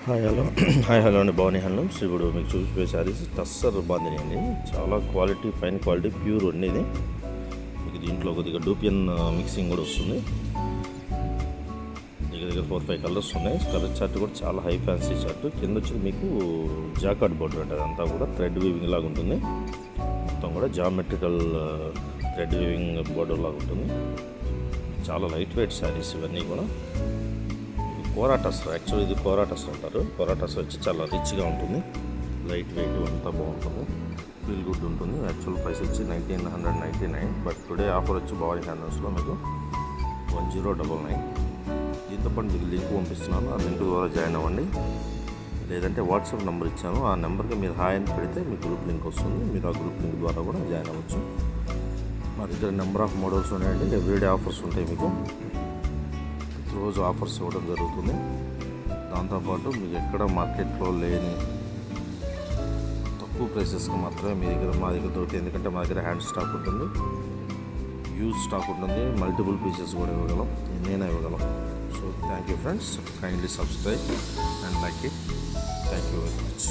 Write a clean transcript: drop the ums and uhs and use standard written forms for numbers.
Hi hello అండి. Bhavani handlooms. ఇప్పుడు మీకు చూసిపోయే శారీస్ టస్సర్ బాందిని అండి. చాలా క్వాలిటీ, ఫైన్ క్వాలిటీ, ప్యూర్ అండి ఇది. మీకు దీంట్లో కొద్దిగా డూపియన్ మిక్సింగ్ కూడా వస్తుంది. దగ్గర 4-5 కలర్స్ ఉన్నాయి. కలర్ చార్ట్ కూడా చాలా హై ఫ్యాన్సీ చార్ట్. కింద వచ్చి మీకు జాకార్డ్ బోర్డర్ అంటే అదంతా కూడా థ్రెడ్ వీవింగ్ లాగా ఉంటుంది. మొత్తం కూడా జామెట్రికల్ థ్రెడ్ వీవింగ్ బోర్డర్ లాగా ఉంటుంది. చాలా లైట్ వెయిట్ శారీస్ ఇవన్నీ కూడా. కోరా టస్సర్, యాక్చువల్లీ ఇది కోరా టస్సర్ అంటారు. కోరా టస్సర్ వచ్చి చాలా రిచ్గా ఉంటుంది, లైట్ వెయిట్ అంతా బాగుంటుంది, ఫీల్ గుడ్ ఉంటుంది. యాక్చువల్ ప్రైస్ వచ్చి 1999, బట్ టుడే ఆఫర్ వచ్చి భవానీ హ్యాండ్లూమ్స్లో మీకు 1099. దీంతో పాటు మీకు లింక్ పంపిస్తున్నాను, ఆ లింక్ ద్వారా జాయిన్ అవ్వండి. లేదంటే వాట్సాప్ నెంబర్ ఇచ్చాను, ఆ నెంబర్కి మీరు హాయ్ అని పెడితే మీకు గ్రూప్ లింక్ వస్తుంది. మీరు ఆ గ్రూప్ లింక్ ద్వారా కూడా జాయిన్ అవ్వచ్చు. మా దగ్గర నెంబర్ ఆఫ్ మోడల్స్ ఉన్నాయండి. ఎవ్రీడే ఆఫర్స్ ఉంటాయి. మీకు రోజు ఆఫర్స్ ఇవ్వడం జరుగుతుంది. దాంతోపాటు మీకు ఎక్కడ మార్కెట్లో లేని తక్కువ ప్రైసెస్కి మాత్రమే మా దగ్గర దొరుకుతాయి. ఎందుకంటే మా దగ్గర హ్యాండ్ స్టాక్ ఉంటుంది, యూజ్ స్టాక్ ఉంటుంది, మల్టిపుల్ పీసెస్ కూడా ఇవ్వగలం, ఎన్నైనా ఇవ్వగలం. So thank you friends, kindly subscribe and like it. Thank you very much.